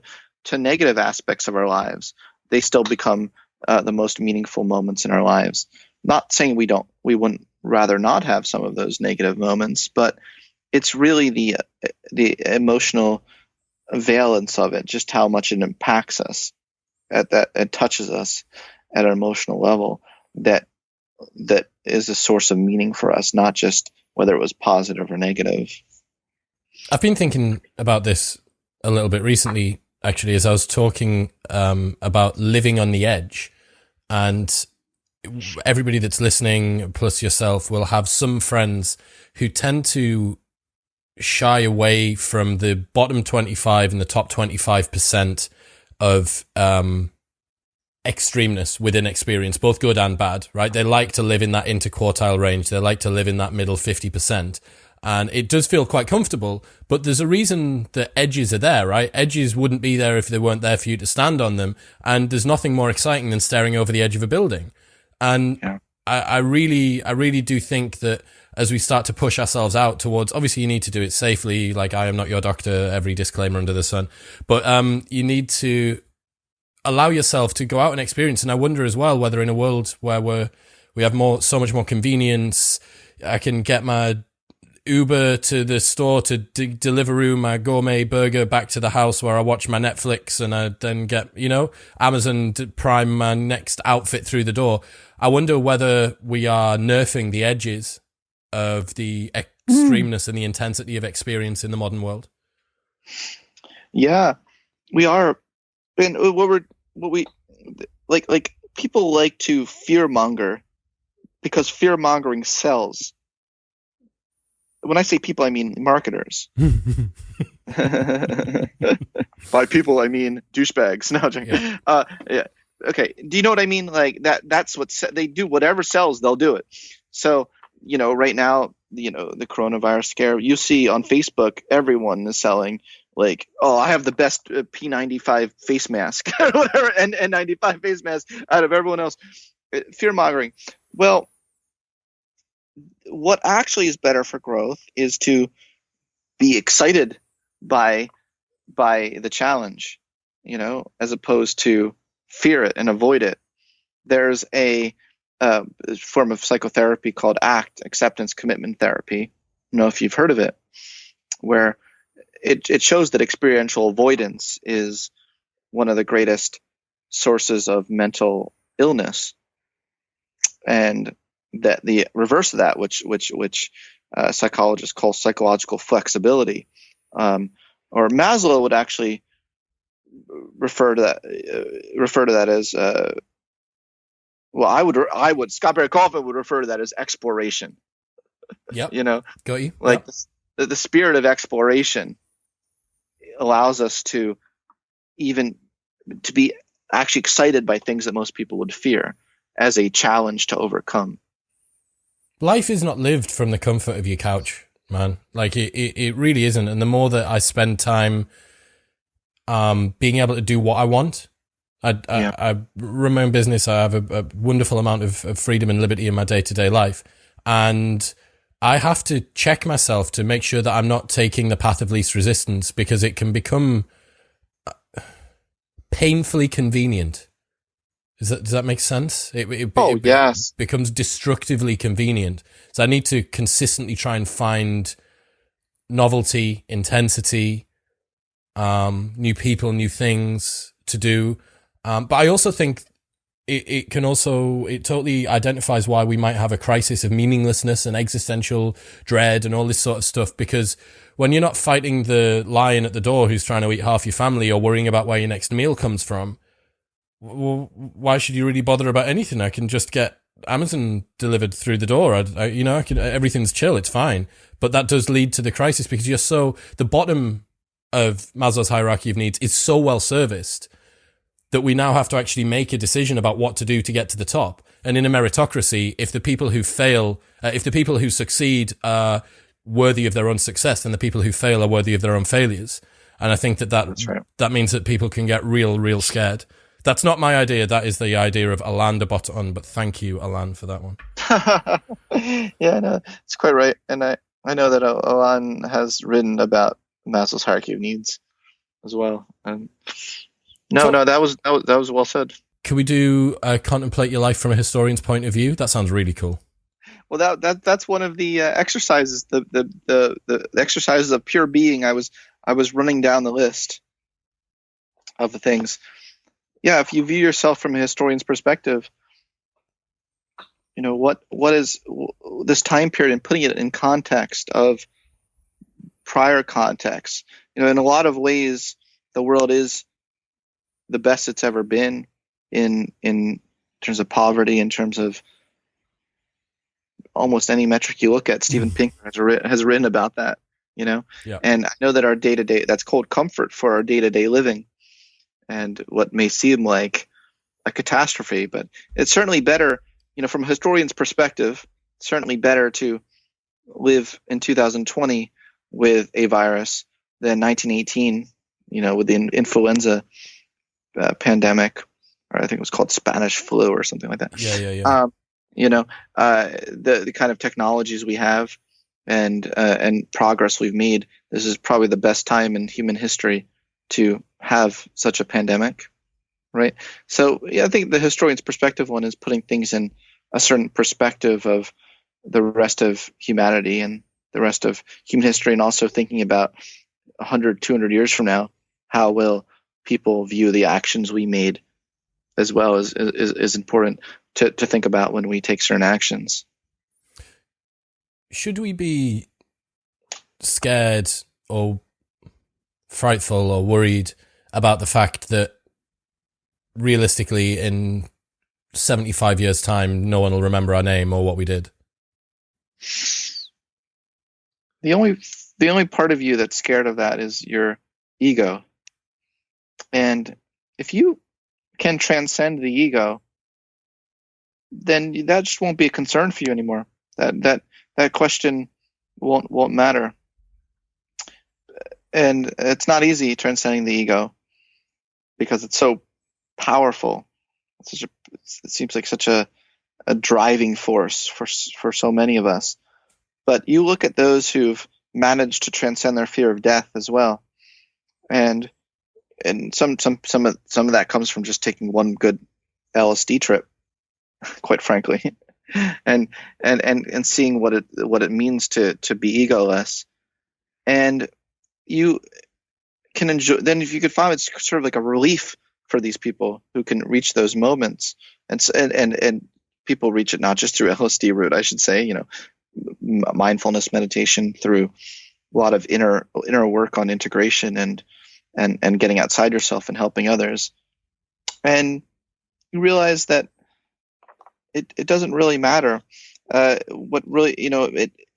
[SPEAKER 1] negative aspects of our lives. They still become the most meaningful moments in our lives. Not saying we wouldn't rather not have some of those negative moments, but it's really the emotional valence of it, just how much it impacts us, it touches us at an emotional level, that is a source of meaning for us, not just whether it was positive or negative.
[SPEAKER 2] I've been thinking about this a little bit recently, actually, as I was talking about living on the edge. And everybody that's listening, plus yourself, will have some friends who tend to shy away from the bottom 25 and the top 25% of extremeness within experience, both good and bad, right? They like to live in that interquartile range. They like to live in that middle 50%. And it does feel quite comfortable, but there's a reason that edges are there, right? Edges wouldn't be there if they weren't there for you to stand on them. And there's nothing more exciting than staring over the edge of a building. And yeah. I really do think that as we start to push ourselves out towards, obviously you need to do it safely. Like, I am not your doctor, every disclaimer under the sun, but you need to allow yourself to go out and experience. And I wonder as well whether in a world where we have so much more convenience, I can get my Uber to the store to deliver my gourmet burger back to the house where I watch my Netflix, and I then get, Amazon Prime my next outfit through the door. I wonder whether we are nerfing the edges of the extremeness and the intensity of experience in the modern world.
[SPEAKER 1] Yeah, we are. And what we like people like to fearmonger because fearmongering sells. When I say people, I mean marketers. By people, I mean douchebags. No, yeah. Okay. Do you know what I mean? Like that's what they do. Whatever sells, they'll do it. So, right now, the coronavirus scare, you see on Facebook, everyone is selling like, oh, I have the best P95 face mask or whatever, and N95 face mask out of everyone else. Fear mongering. Well, what actually is better for growth is to be excited by the challenge, as opposed to fear it and avoid it. There's a form of psychotherapy called ACT, acceptance commitment therapy. I don't know if you've heard of it, where it shows that experiential avoidance is one of the greatest sources of mental illness, and that the reverse of that, which psychologists call psychological flexibility, or Maslow would actually refer to that as I would Scott Barry Kaufman would refer to that as exploration.
[SPEAKER 2] Yep. Got you.
[SPEAKER 1] Like the spirit of exploration allows us to be actually excited by things that most people would fear as a challenge to overcome.
[SPEAKER 2] Life is not lived from the comfort of your couch, man. Like it really isn't. And the more that I spend time being able to do what I want, I run my own business. I have a wonderful amount of freedom and liberty in my day-to-day life. And I have to check myself to make sure that I'm not taking the path of least resistance, because it can become painfully convenient. Does that make sense? It
[SPEAKER 1] yes.
[SPEAKER 2] becomes destructively convenient. So I need to consistently try and find novelty, intensity, new people, new things to do. But I also think it totally identifies why we might have a crisis of meaninglessness and existential dread and all this sort of stuff. Because when you're not fighting the lion at the door who's trying to eat half your family, or worrying about where your next meal comes from, well, why should you really bother about anything? I can just get Amazon delivered through the door. Everything's chill. It's fine. But that does lead to the crisis, because the bottom of Maslow's hierarchy of needs is so well serviced that we now have to actually make a decision about what to do to get to the top. And in a meritocracy, if the people who succeed are worthy of their own success, then the people who fail are worthy of their own failures. And I think that means that people can get real scared. That's not my idea. That is the idea of Alain de Botton. But thank you, Alain, for that one.
[SPEAKER 1] Yeah, no, it's quite right. And I I know that Alon has written about Maslow's hierarchy of needs as well. And no, that was well said.
[SPEAKER 2] Can we do contemplate your life from a historian's point of view? That sounds really cool.
[SPEAKER 1] Well, that's one of the exercises, the exercises of pure being. I was running down the list of the things. Yeah, if you view yourself from a historian's perspective, what is this time period, and putting it in context of prior context. In a lot of ways, the world is the best it's ever been in terms of poverty, in terms of almost any metric you look at. Steven Pinker has written about that, Yeah. And I know that our day-to-day, that's called comfort for our day-to-day living, and what may seem like a catastrophe, but it's certainly better, from a historian's perspective, certainly better to live in 2020 with a virus than 1918, with the influenza pandemic, or I think it was called Spanish flu or something like that.
[SPEAKER 2] Yeah.
[SPEAKER 1] The kind of technologies we have and progress we've made, this is probably the best time in human history to have such a pandemic, right? So yeah, I think the historian's perspective one is putting things in a certain perspective of the rest of humanity and the rest of human history, and also thinking about 100, 200 years from now, how will people view the actions we made, as well as is important to think about when we take certain actions.
[SPEAKER 2] Should we be scared or frightful or worried about the fact that realistically in 75 years' time, no one will remember our name or what we did?
[SPEAKER 1] The only part of you that's scared of that is your ego. And if you can transcend the ego, then that just won't be a concern for you anymore. That question won't matter. And it's not easy transcending the ego, because it's so powerful. It seems like such a driving force for so many of us. But you look at those who've managed to transcend their fear of death as well, and some of that comes from just taking one good LSD trip, quite frankly, and seeing what it means to be egoless. And you can enjoy. Then, if you could find, it's sort of like a relief for these people who can reach those moments, and people reach it not just through LSD route, I should say, mindfulness meditation, through a lot of inner work on integration and getting outside yourself and helping others. And you realize that it doesn't really matter what really,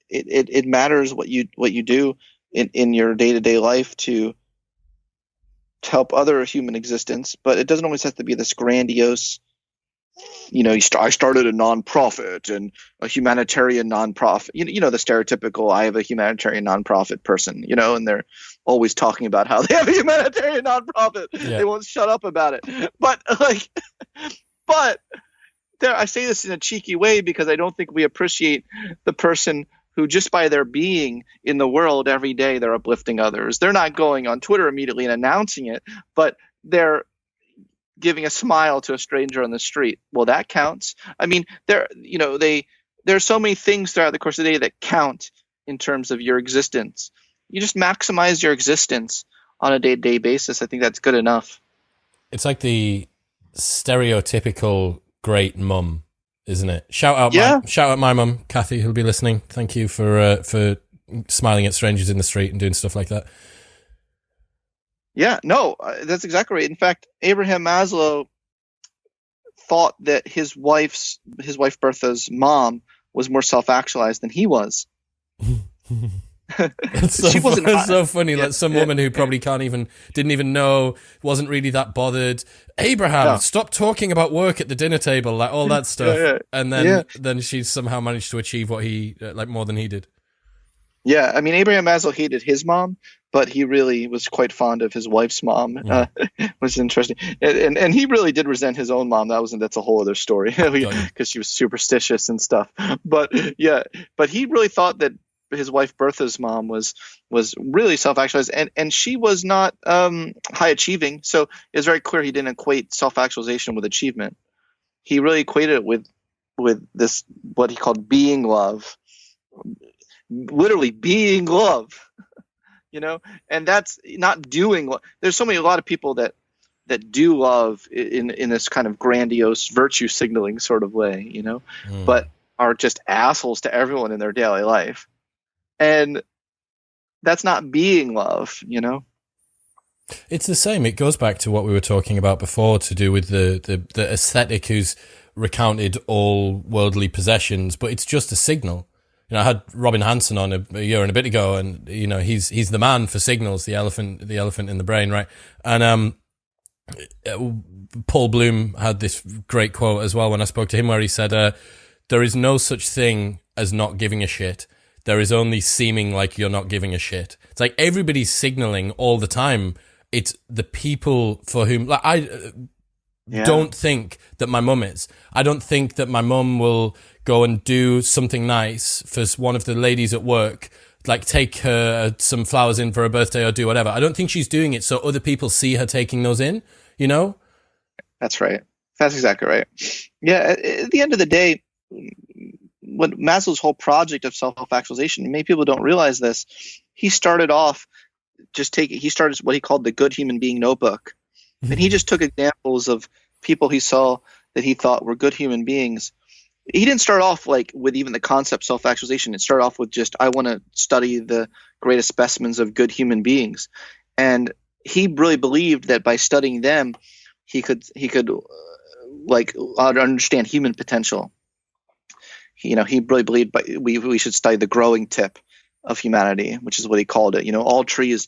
[SPEAKER 1] it matters what you do in your day-to-day life to help other human existence, but it doesn't always have to be this grandiose, I started a nonprofit and a humanitarian nonprofit, the stereotypical, I have a humanitarian nonprofit person, and they're always talking about how they have a humanitarian nonprofit. Yeah. They won't shut up about it. But I say this in a cheeky way, because I don't think we appreciate the person who, just by their being in the world every day, they're uplifting others. They're not going on Twitter immediately and announcing it, but they're giving a smile to a stranger on the street. Well, that counts. I mean, there's so many things throughout the course of the day that count in terms of your existence. You just maximize your existence on a day-to-day basis. I think that's good enough. It's
[SPEAKER 2] like the stereotypical great mum, isn't it? Shout out my mum, Kathy, who'll be listening. Thank you for smiling at strangers in the street and doing stuff like that.
[SPEAKER 1] Yeah, no, that's exactly right. In fact, Abraham Maslow thought that his wife Bertha's mom was more self-actualized than he was.
[SPEAKER 2] That's so funny. Yeah, like some woman who probably didn't even know, wasn't really that bothered. Abraham, stop talking about work at the dinner table, like all that stuff. Yeah. And then she somehow managed to achieve what he more than he did.
[SPEAKER 1] Yeah, I mean, Abraham Maslow hated his mom, but he really was quite fond of his wife's mom, which is interesting. And he really did resent his own mom. That's a whole other story, because she was superstitious and stuff. But he really thought that his wife Bertha's mom was really self-actualized, and she was not high achieving. So it was very clear he didn't equate self-actualization with achievement. He really equated it with this, what he called being love, literally being love, and that's not doing. There's a lot of people that do love in this kind of grandiose virtue signaling sort of way, but are just assholes to everyone in their daily life. And that's not being love,
[SPEAKER 2] It's the same. It goes back to what we were talking about before, to do with the ascetic who's recounted all worldly possessions, but it's just a signal. I had Robin Hanson on a year and a bit ago, and he's the man for signals, the elephant in the brain, right? And Paul Bloom had this great quote as well when I spoke to him, where he said, there is no such thing as not giving a shit. There is only seeming like you're not giving a shit. It's like everybody's signaling all the time. It's the people for whom, like, I don't think that my mum is. I don't think that my mum will go and do something nice for one of the ladies at work, like take her some flowers in for her birthday or do whatever. I don't think she's doing it so other people see her taking those in,
[SPEAKER 1] That's right. That's exactly right. Yeah, at the end of the day, what Maslow's whole project of self-actualization, many people don't realize this, he started off he started what he called the Good Human Being Notebook. And he just took examples of people he saw that he thought were good human beings. He didn't start off like with even the concept self-actualization. It started off with just, I want to study the greatest specimens of good human beings. And he really believed that by studying them, he could understand human potential. He really believed we should study the growing tip of humanity, which is what he called it. All trees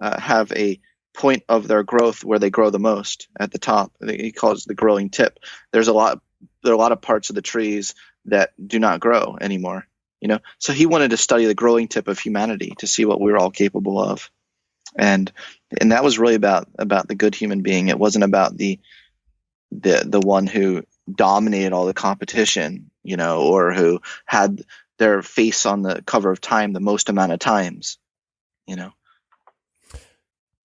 [SPEAKER 1] have a point of their growth where they grow the most, at the top. He calls it the growing tip. There are a lot of parts of the trees that do not grow anymore. So he wanted to study the growing tip of humanity to see what we were all capable of, and that was really about the good human being. It wasn't about the one who dominated all the competition, or who had their face on the cover of Time the most amount of times,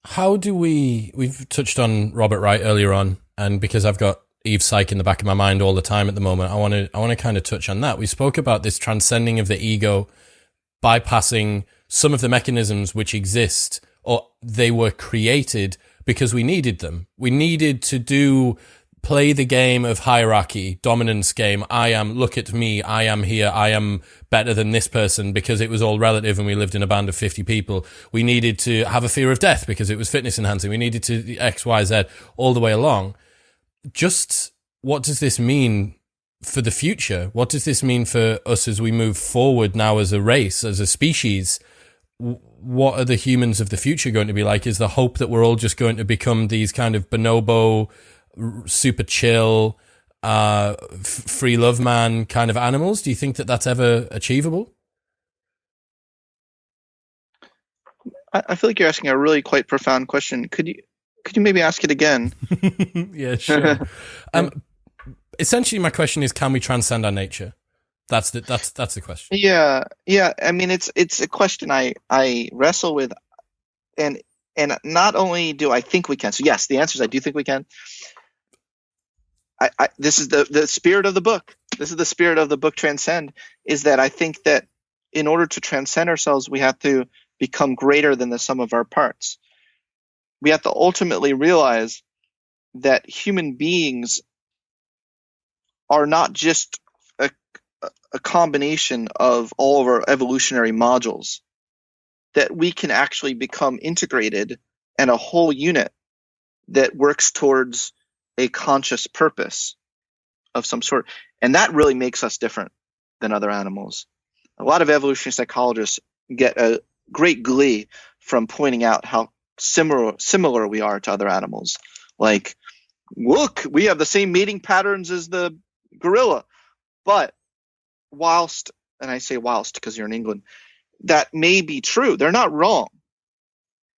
[SPEAKER 2] How do we've touched on Robert Wright earlier on, and because I've got Eve Psych in the back of my mind all the time at the moment, I want to kind of touch on that. We spoke about this transcending of the ego, bypassing some of the mechanisms which exist, or they were created because we needed them. We needed to play the game of hierarchy, dominance game. Look at me, I am here, I am better than this person, because it was all relative and we lived in a band of 50 people. We needed to have a fear of death because it was fitness enhancing. We needed to X, Y, Z all the way along. Just what does this mean for the future? What does this mean for us as we move forward now as a race, as a species? What are the humans of the future going to be like? Is the hope that we're all just going to become these kind of bonobo, super chill, free love man kind of animals? Do you think that that's ever achievable?
[SPEAKER 1] I feel like you're asking a really quite profound question. Could you maybe ask it again?
[SPEAKER 2] Yeah, sure. Essentially, my question is: can we transcend our nature? That's the question.
[SPEAKER 1] Yeah. I mean, it's a question I wrestle with, and not only do I think we can. So yes, the answer is I do think we can. This is the spirit of the book. This is the spirit of the book, Transcend, is that I think that in order to transcend ourselves, we have to become greater than the sum of our parts. We have to ultimately realize that human beings are not just a combination of all of our evolutionary modules, that we can actually become integrated and a whole unit that works towards a conscious purpose of some sort. And that really makes us different than other animals. A lot of evolutionary psychologists get a great glee from pointing out how similar we are to other animals. Like, look, we have the same mating patterns as the gorilla. But whilst, and I say whilst because you're in England, that may be true. They're not wrong.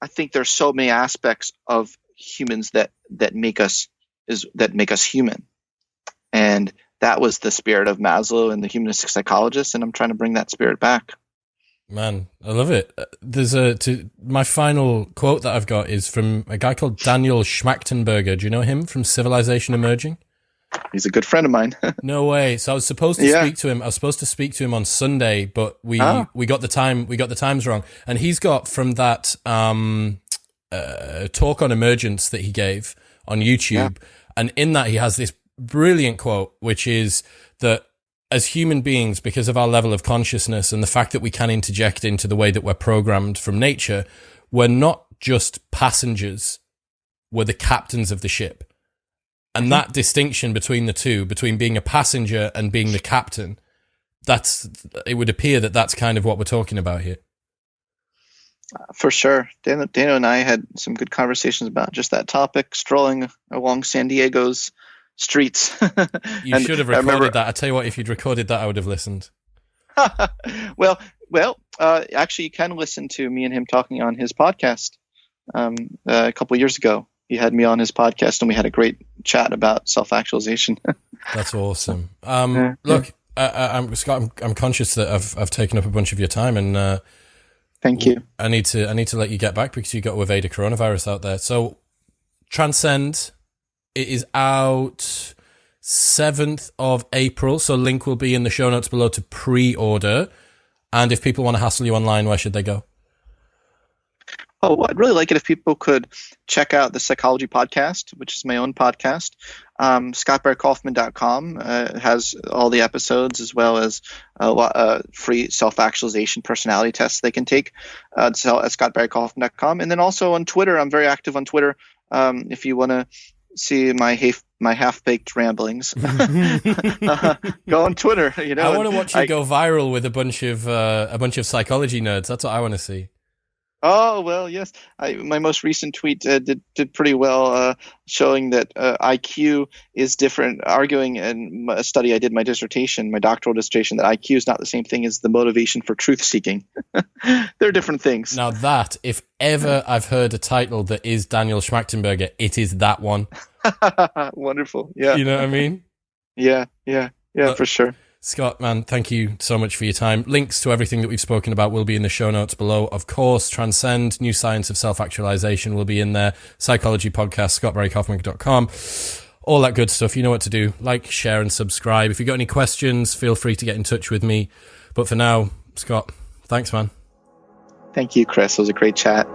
[SPEAKER 1] I think there's so many aspects of humans that make us human. And that was the spirit of Maslow and the humanistic psychologist, and I'm trying to bring that spirit back.
[SPEAKER 2] Man, I love it. My final quote that I've got is from a guy called Daniel Schmachtenberger. Do you know him from Civilization Emerging?
[SPEAKER 1] He's a good friend of mine.
[SPEAKER 2] No way. So I was supposed to speak to him. I was supposed to speak to him on Sunday, but we got the times wrong. And he's got from that talk on emergence that he gave on YouTube, and in that he has this brilliant quote, which is that as human beings, because of our level of consciousness and the fact that we can interject into the way that we're programmed from nature, we're not just passengers, we're the captains of the ship. And that distinction between the two, between being a passenger and being the captain, it would appear that that's kind of what we're talking about here.
[SPEAKER 1] For sure. Dano and I had some good conversations about just that topic, strolling along San Diego's streets.
[SPEAKER 2] You should have recorded that. I tell you what, if you'd recorded that, I would have listened.
[SPEAKER 1] Well, actually, you can listen to me and him talking on his podcast a couple of years ago. He had me on his podcast, and we had a great chat about self-actualization.
[SPEAKER 2] That's awesome. Look, I'm Scott. I'm conscious that I've taken up a bunch of your time, and
[SPEAKER 1] thank you.
[SPEAKER 2] I need to let you get back because you got to evade a coronavirus out there. So, Transcend. It is out 7th of April, so link will be in the show notes below to pre-order. And if people want to hassle you online, where should they go?
[SPEAKER 1] Oh, I'd really like it if people could check out the Psychology podcast, which is my own podcast. ScottBarryKaufman.com has all the episodes, as well as free self-actualization personality tests they can take at ScottBarryKaufman.com. And then also on Twitter, I'm very active on Twitter. If you want to see my half-baked ramblings, go on Twitter.
[SPEAKER 2] I want to watch you go viral with a bunch of psychology nerds. That's what I want to see.
[SPEAKER 1] Oh, well, yes. My most recent tweet did pretty well, showing that IQ is different, arguing in a study I did my doctoral dissertation, that IQ is not the same thing as the motivation for truth-seeking. They're different things.
[SPEAKER 2] Now that, if ever I've heard a title that is Daniel Schmachtenberger, it is that one.
[SPEAKER 1] Wonderful. Yeah.
[SPEAKER 2] You know what I mean?
[SPEAKER 1] Yeah, for sure.
[SPEAKER 2] Scott, man, thank you so much for your time. Links to everything that we've spoken about will be in the show notes below. Of course, Transcend, New Science of Self-Actualization will be in there. Psychology podcast, scottbarrykaufman.com. All that good stuff. You know what to do. Like, share, and subscribe. If you've got any questions, feel free to get in touch with me. But for now, Scott, thanks, man.
[SPEAKER 1] Thank you, Chris. It was a great chat.